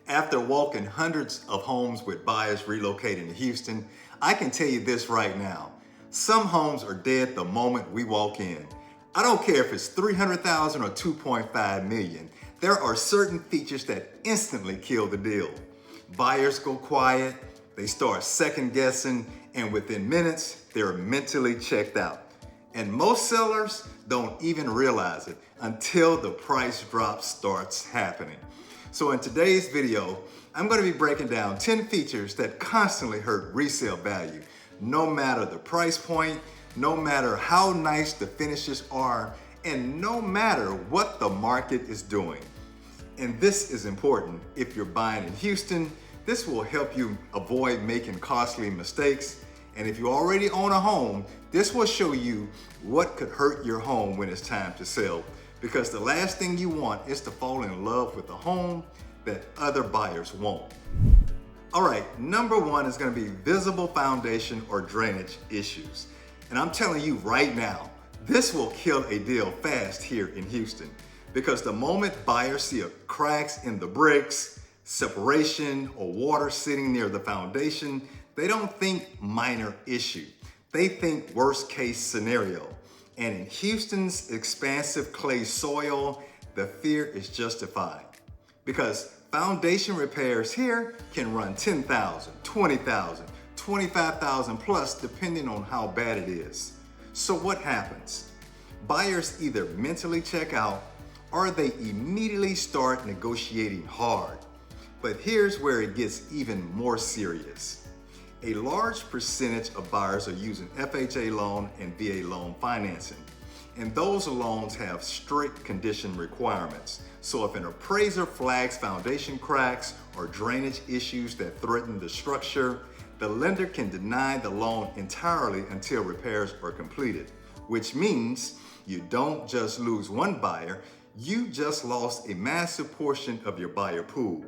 After walking hundreds of homes with buyers relocating to Houston, I can tell you this right now. Some homes are dead the moment we walk in. I don't care if it's 300,000 or 2.5 million. There are certain features that instantly kill the deal. Buyers go quiet, they start second guessing, and within minutes, they're mentally checked out. And most sellers don't even realize it until the price drop starts happening. So in today's video, I'm going to be breaking down 10 features that constantly hurt resale value, no matter the price point, no matter how nice the finishes are, and no matter what the market is doing. And this is important if you're buying in Houston. This will help you avoid making costly mistakes. And if you already own a home, this will show you what could hurt your home when it's time to sell. Because the last thing you want is to fall in love with a home that other buyers won't. All right, number one is going to be visible foundation or drainage issues. And I'm telling you right now, this will kill a deal fast here in Houston. Because the moment buyers see cracks in the bricks, separation, or water sitting near the foundation, they don't think minor issue. They think worst case scenario. And in Houston's expansive clay soil, the fear is justified. Because foundation repairs here can run $10,000, $20,000, $25,000 plus depending on how bad it is. So what happens? Buyers either mentally check out or they immediately start negotiating hard. But here's where it gets even more serious. A large percentage of buyers are using FHA loan and VA loan financing. And those loans have strict condition requirements. So if an appraiser flags foundation cracks or drainage issues that threaten the structure, the lender can deny the loan entirely until repairs are completed. Which means you don't just lose one buyer, you just lost a massive portion of your buyer pool.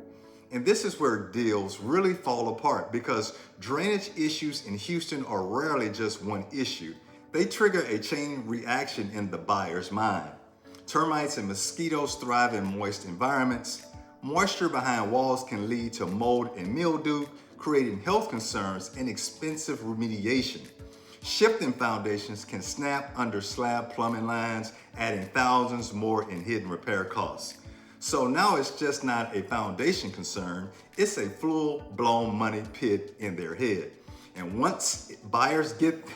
And this is where deals really fall apart because drainage issues in Houston are rarely just one issue. They trigger a chain reaction in the buyer's mind. Termites and mosquitoes thrive in moist environments. Moisture behind walls can lead to mold and mildew, creating health concerns and expensive remediation. Shifting foundations can snap under slab plumbing lines, adding thousands more in hidden repair costs. So now it's just not a foundation concern, it's a full-blown money pit in their head. And once buyers get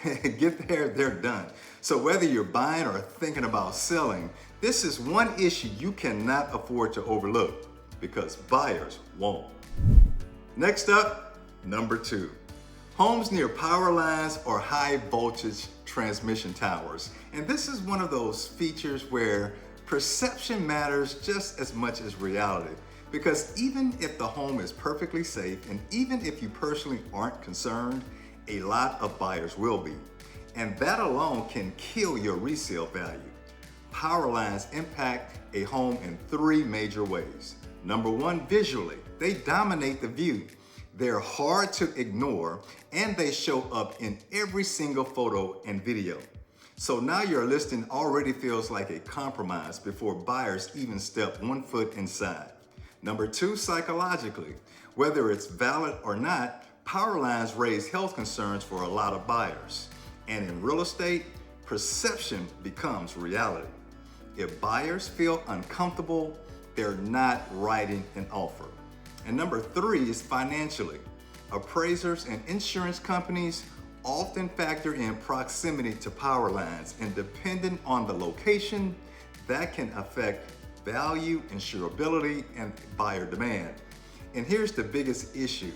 there, they're done. So whether you're buying or thinking about selling, this is one issue you cannot afford to overlook because buyers won't. Next up, number two, homes near power lines or high voltage transmission towers. And this is one of those features where perception matters just as much as reality, because even if the home is perfectly safe and even if you personally aren't concerned, a lot of buyers will be. And that alone can kill your resale value. Power lines impact a home in three major ways. Number one, visually, they dominate the view. They're hard to ignore and they show up in every single photo and video. So now your listing already feels like a compromise before buyers even step 1 foot inside. Number two, psychologically, whether it's valid or not, power lines raise health concerns for a lot of buyers. And in real estate, perception becomes reality. If buyers feel uncomfortable, they're not writing an offer. And number three is financially. Appraisers and insurance companies often factor in proximity to power lines, and depending on the location, that can affect value, insurability, and buyer demand. And here's the biggest issue.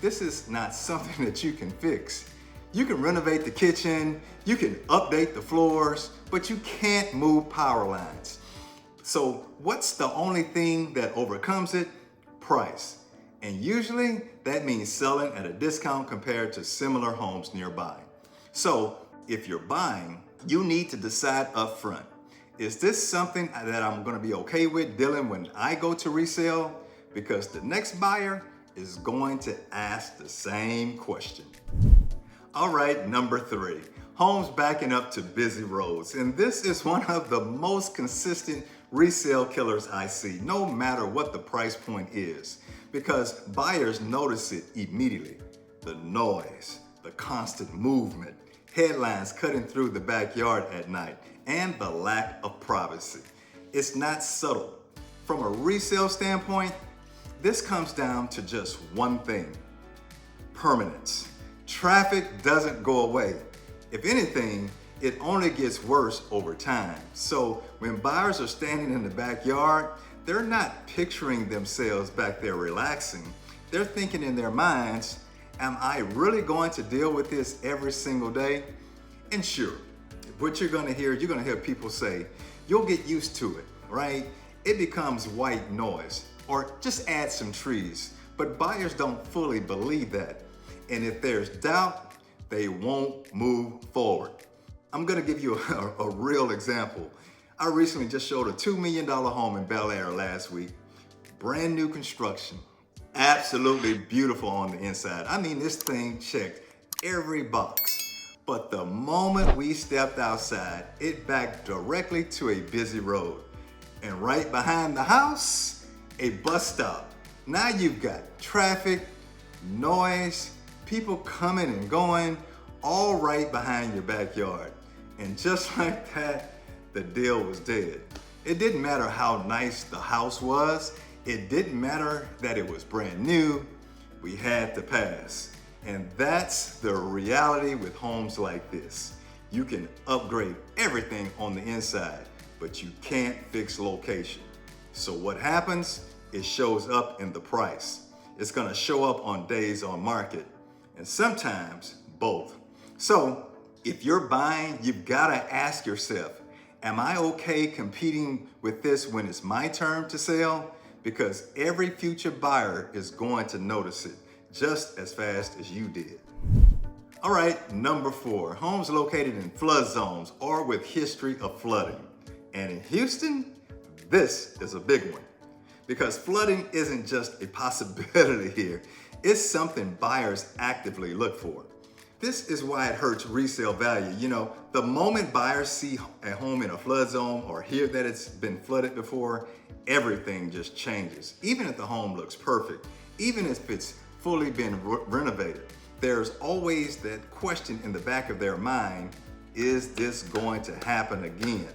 This is not something that you can fix. You can renovate the kitchen, you can update the floors, but you can't move power lines. So what's the only thing that overcomes it? Price. And usually that means selling at a discount compared to similar homes nearby. So if you're buying, you need to decide up front. Is this something that I'm gonna be okay with dealing when I go to resale? Because the next buyer is going to ask the same question. All right, number three, homes backing up to busy roads. And this is one of the most consistent resale killers I see, no matter what the price point is, because buyers notice it immediately. The noise, the constant movement, headlines cutting through the backyard at night, and the lack of privacy. It's not subtle. From a resale standpoint, this comes down to just one thing: permanence. Traffic doesn't go away. If anything, it only gets worse over time. So when buyers are standing in the backyard, they're not picturing themselves back there relaxing. They're thinking in their minds, am I really going to deal with this every single day? And sure, what you're gonna hear people say, you'll get used to it, right? It becomes white noise, or just add some trees. But buyers don't fully believe that. And if there's doubt, they won't move forward. I'm gonna give you a real example. I recently just showed a $2 million home in Bel Air last week. Brand new construction. Absolutely beautiful on the inside. I mean, this thing checked every box. But the moment we stepped outside, it backed directly to a busy road. And right behind the house, a bus stop. Now you've got traffic, noise, people coming and going, all right behind your backyard. And just like that, the deal was dead. It didn't matter how nice the house was. It didn't matter that it was brand new. We had to pass. And that's the reality with homes like this. You can upgrade everything on the inside, but you can't fix location. So what happens? It shows up in the price. It's gonna show up on days on market, and sometimes both. So if you're buying, you've gotta ask yourself, am I okay competing with this when it's my turn to sell? Because every future buyer is going to notice it just as fast as you did. All right, number 4, homes located in flood zones or with history of flooding. And in Houston, this is a big one, because flooding isn't just a possibility here, it's something buyers actively look for. This is why it hurts resale value. You know, the moment buyers see a home in a flood zone or hear that it's been flooded before, everything just changes. Even if the home looks perfect, even if it's fully been renovated, there's always that question in the back of their mind, is this going to happen again?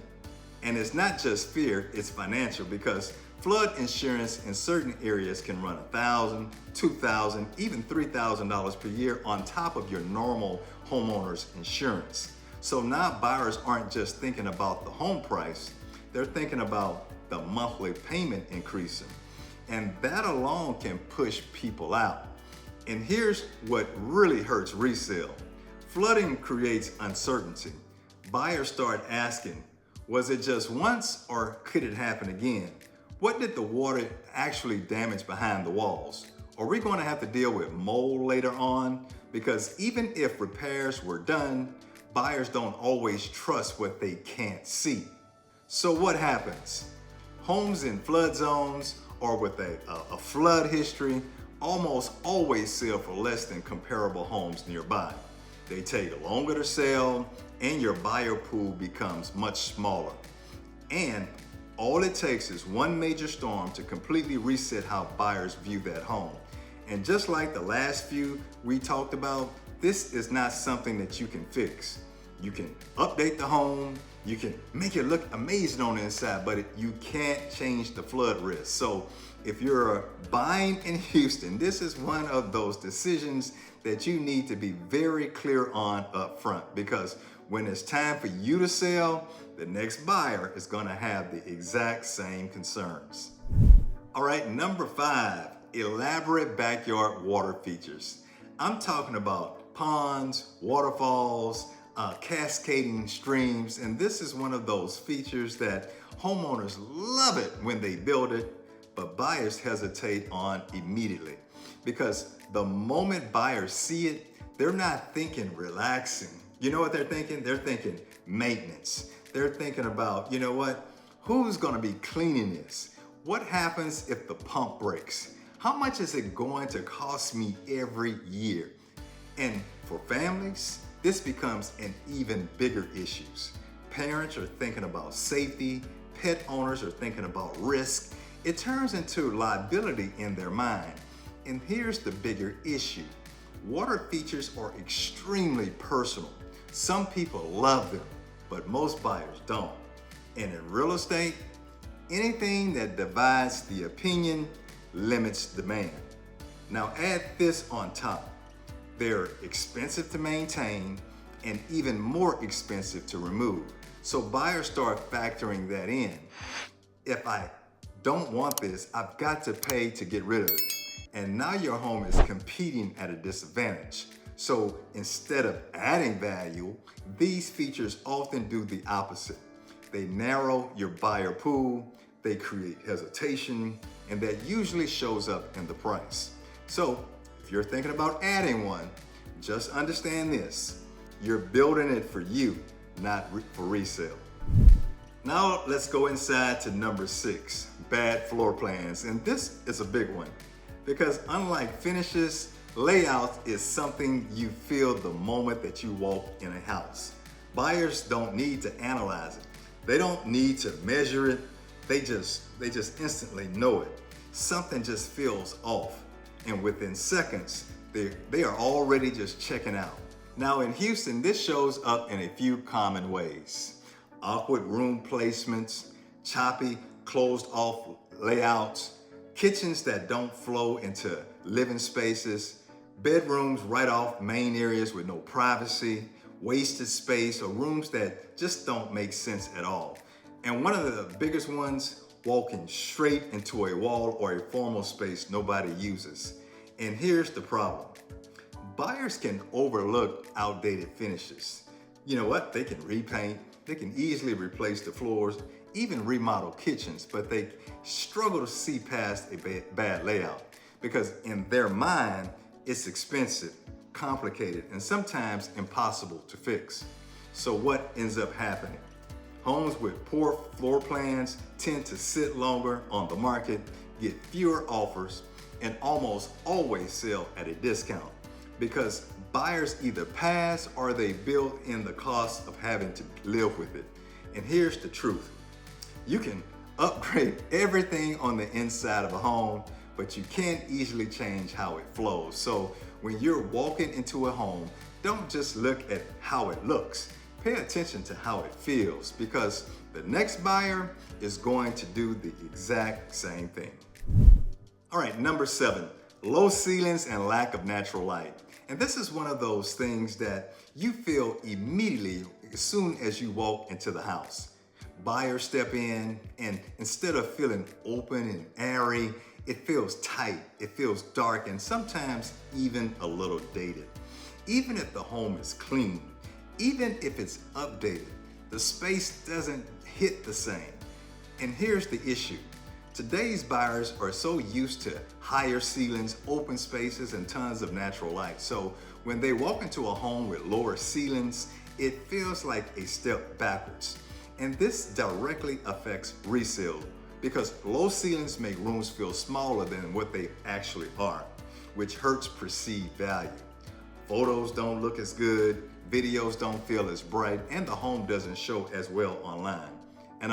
And it's not just fear, it's financial, because flood insurance in certain areas can run $1,000, $2,000, even $3,000 per year on top of your normal homeowner's insurance. So now buyers aren't just thinking about the home price, they're thinking about the monthly payment increasing. And that alone can push people out. And here's what really hurts resale. Flooding creates uncertainty. Buyers start asking, was it just once or could it happen again? What did the water actually damage behind the walls? Are we going to have to deal with mold later on? Because even if repairs were done, buyers don't always trust what they can't see. So what happens? Homes in flood zones or with a flood history almost always sell for less than comparable homes nearby. They take longer to sell and your buyer pool becomes much smaller. And all it takes is one major storm to completely reset how buyers view that home. And just like the last few we talked about, this is not something that you can fix. You can update the home, you can make it look amazing on the inside, but you can't change the flood risk. So if you're buying in Houston, this is one of those decisions that you need to be very clear on up front, because when it's time for you to sell, the next buyer is gonna have the exact same concerns. All right, number 5, elaborate backyard water features. I'm talking about ponds, waterfalls, cascading streams, and this is one of those features that homeowners love it when they build it, but buyers hesitate on immediately. Because the moment buyers see it, they're not thinking relaxing. You know what they're thinking? They're thinking maintenance. They're thinking about, you know what? Who's gonna be cleaning this? What happens if the pump breaks? How much is it going to cost me every year? And for families, this becomes an even bigger issue. Parents are thinking about safety, pet owners are thinking about risk, it turns into liability in their mind. And here's the bigger issue. Water features are extremely personal. Some people love them, but most buyers don't. And in real estate, anything that divides the opinion limits demand. Now add this on top. They're expensive to maintain and even more expensive to remove. So buyers start factoring that in. If I don't want this, I've got to pay to get rid of it. And now your home is competing at a disadvantage. So instead of adding value, these features often do the opposite. They narrow your buyer pool, they create hesitation, and that usually shows up in the price. So if you're thinking about adding one, just understand this. You're building it for you, not for resale. Now let's go inside to number 6, bad floor plans. And this is a big one because unlike finishes, layout is something you feel the moment that you walk in a house. Buyers don't need to analyze it. They don't need to measure it. They just instantly know it. Something just feels off. And within seconds, they are already just checking out. Now in Houston, this shows up in a few common ways. Awkward room placements, choppy, closed off layouts, kitchens that don't flow into living spaces, bedrooms right off main areas with no privacy, wasted space, or rooms that just don't make sense at all. And one of the biggest ones, walking straight into a wall or a formal space nobody uses. And here's the problem. Buyers can overlook outdated finishes. You know what? They can repaint, they can easily replace the floors, even remodel kitchens, but they struggle to see past a bad layout because in their mind, it's expensive, complicated, and sometimes impossible to fix. So what ends up happening? Homes with poor floor plans tend to sit longer on the market, get fewer offers, and almost always sell at a discount because buyers either pass or they build in the cost of having to live with it. And here's the truth. You can upgrade everything on the inside of a home, but you can't easily change how it flows. So when you're walking into a home, don't just look at how it looks. Pay attention to how it feels because the next buyer is going to do the exact same thing. All right, number 7, low ceilings and lack of natural light. And this is one of those things that you feel immediately as soon as you walk into the house. Buyers step in and instead of feeling open and airy, it feels tight, it feels dark, and sometimes even a little dated. Even if the home is clean, even if it's updated, the space doesn't hit the same. And here's the issue. Today's buyers are so used to higher ceilings, open spaces, and tons of natural light. So when they walk into a home with lower ceilings, it feels like a step backwards. And this directly affects resale because low ceilings make rooms feel smaller than what they actually are, which hurts perceived value. Photos don't look as good, videos don't feel as bright, and the home doesn't show as well online. And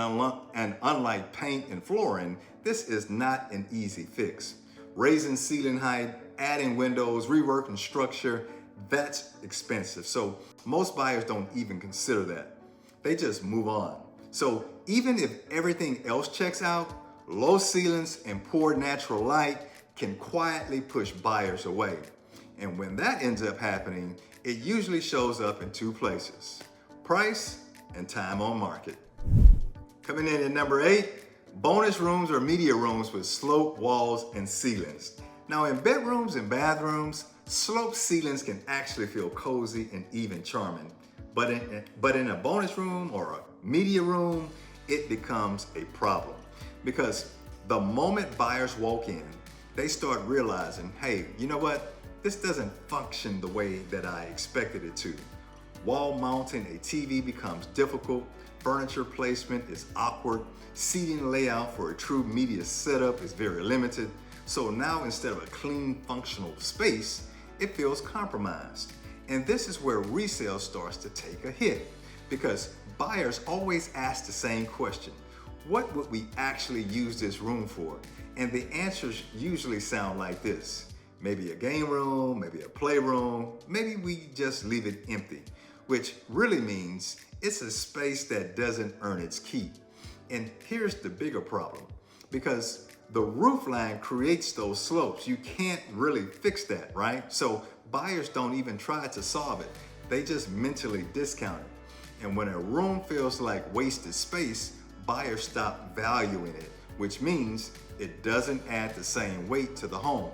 unlike paint and flooring, this is not an easy fix. Raising ceiling height, adding windows, reworking structure, that's expensive. So most buyers don't even consider that. They just move on. So even if everything else checks out, low ceilings and poor natural light can quietly push buyers away. And when that ends up happening, it usually shows up in 2 places: price and time on market. Coming in at number 8, bonus rooms or media rooms with sloped walls and ceilings. Now in bedrooms and bathrooms, sloped ceilings can actually feel cozy and even charming. But in a bonus room or a media room, it becomes a problem. Because the moment buyers walk in, they start realizing, hey, you know what? This doesn't function the way that I expected it to. Wall mounting a TV becomes difficult, furniture placement is awkward, seating layout for a true media setup is very limited. So now instead of a clean, functional space, it feels compromised. And this is where resale starts to take a hit because buyers always ask the same question. what would we actually use this room for? And the answers usually sound like this. Maybe a game room, maybe a playroom, maybe we just leave it empty, which really means it's a space that doesn't earn its keep. And here's the bigger problem, because the roof line creates those slopes. You can't really fix that, right? So buyers don't even try to solve it. They just mentally discount it. And when a room feels like wasted space, buyers stop valuing it, which means it doesn't add the same weight to the home.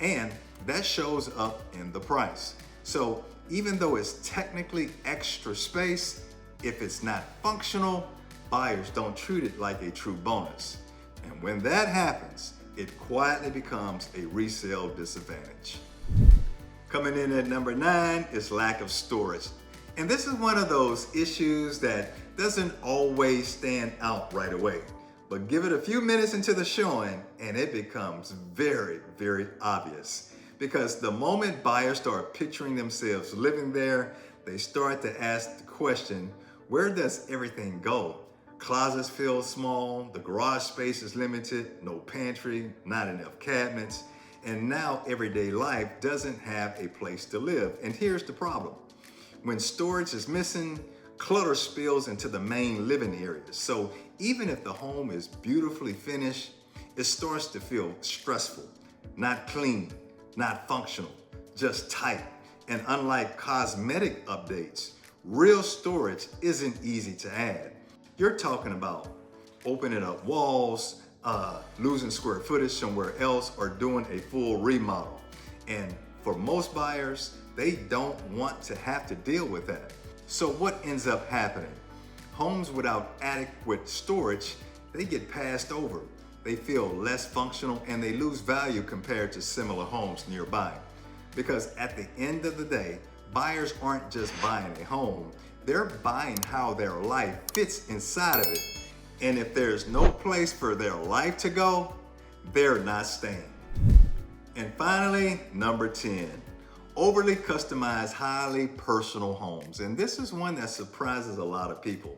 And that shows up in the price. So even though it's technically extra space, if it's not functional, buyers don't treat it like a true bonus. And when that happens, it quietly becomes a resale disadvantage. Coming in at number 9 is lack of storage. And this is one of those issues that doesn't always stand out right away. But give it a few minutes into the showing and it becomes very, very obvious. Because the moment buyers start picturing themselves living there, they start to ask the question, where does everything go? Closets feel small, the garage space is limited, no pantry, not enough cabinets, and now everyday life doesn't have a place to live. And here's the problem. When storage is missing, clutter spills into the main living areas. So even if the home is beautifully finished, it starts to feel stressful, not clean, not functional, just tight. And unlike cosmetic updates, real storage isn't easy to add. You're talking about opening up walls, losing square footage somewhere else, or doing a full remodel. And for most buyers, they don't want to have to deal with that. So what ends up happening? Homes without adequate storage, they get passed over. They feel less functional and they lose value compared to similar homes nearby. Because at the end of the day, buyers aren't just buying a home, they're buying how their life fits inside of it. And if there's no place for their life to go, they're not staying. And finally, number 10, overly customized, highly personal homes. And this is one that surprises a lot of people.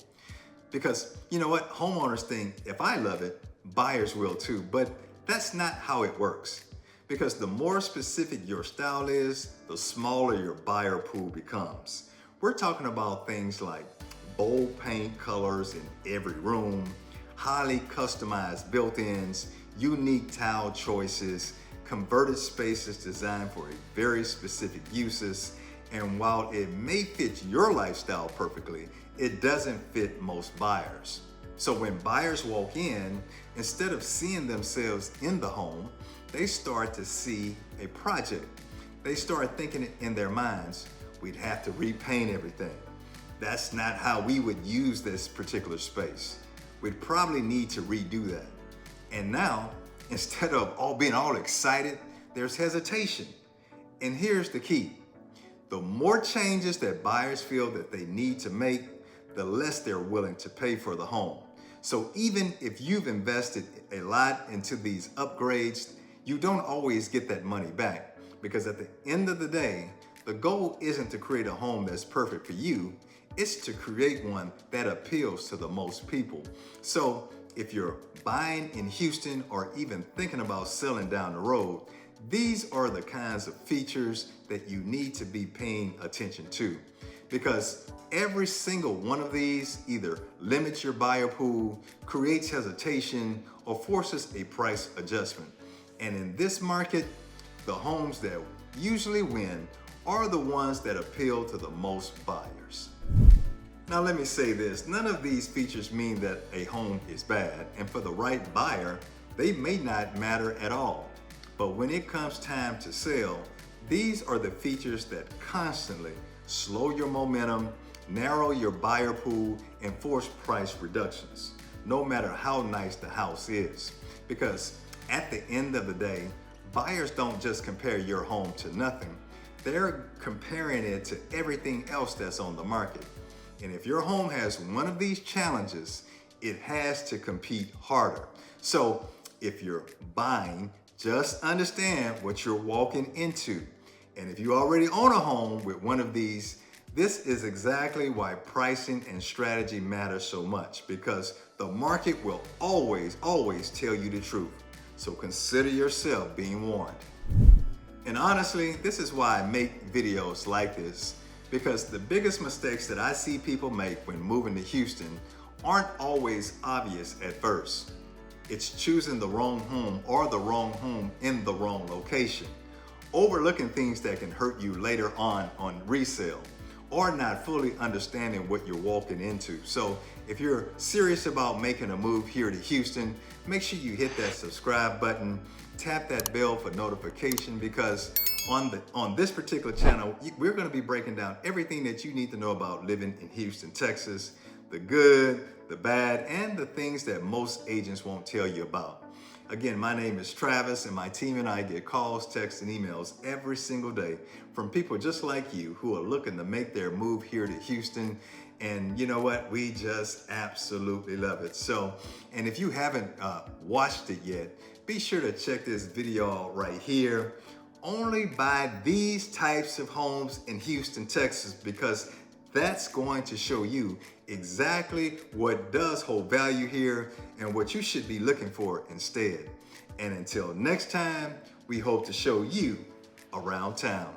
Because you know what, homeowners think if I love it, buyers will too, but that's not how it works. Because the more specific your style is, the smaller your buyer pool becomes. We're talking about things like bold paint colors in every room, highly customized built-ins, unique tile choices, converted spaces designed for a very specific uses. And while it may fit your lifestyle perfectly, it doesn't fit most buyers. So when buyers walk in, instead of seeing themselves in the home, they start to see a project. They start thinking it in their minds, we'd have to repaint everything. That's not how we would use this particular space. We'd probably need to redo that. And now, instead of being all excited, there's hesitation. And here's the key. The more changes that buyers feel that they need to make, the less they're willing to pay for the home. So even if you've invested a lot into these upgrades, you don't always get that money back. Because at the end of the day, the goal isn't to create a home that's perfect for you, it's to create one that appeals to the most people. So if you're buying in Houston or even thinking about selling down the road, these are the kinds of features that you need to be paying attention to. Because every single one of these either limits your buyer pool, creates hesitation, or forces a price adjustment. And in this market, the homes that usually win are the ones that appeal to the most buyers. Now let me say this, none of these features mean that a home is bad, and for the right buyer, they may not matter at all. But when it comes time to sell, these are the features that constantly slow your momentum, narrow your buyer pool, and force price reductions, no matter how nice the house is. Because at the end of the day, buyers don't just compare your home to nothing. They're comparing it to everything else that's on the market. And if your home has one of these challenges, it has to compete harder. So if you're buying, just understand what you're walking into. And if you already own a home with one of these This is exactly why pricing and strategy matter so much, because the market will always tell you the truth. So consider yourself being warned. And honestly, this is why I make videos like this, because the biggest mistakes that I see people make when moving to Houston aren't always obvious at first. It's choosing the wrong home or the wrong home in the wrong location, overlooking things that can hurt you later on resale, or not fully understanding what you're walking into. So if you're serious about making a move here to Houston, make sure you hit that subscribe button, tap that bell for notification, because on this particular channel, we're gonna be breaking down everything that you need to know about living in Houston, Texas, the good, the bad, and the things that most agents won't tell you about. Again, my name is Travis, and my team and I get calls, texts, and emails every single day from people just like you who are looking to make their move here to Houston. And you know what? We just absolutely love it. So, and if you haven't watched it yet, be sure to check this video out right here. Only buy these types of homes in Houston, Texas, because that's going to show you exactly what does hold value here and what you should be looking for instead. And until next time, we hope to show you around town.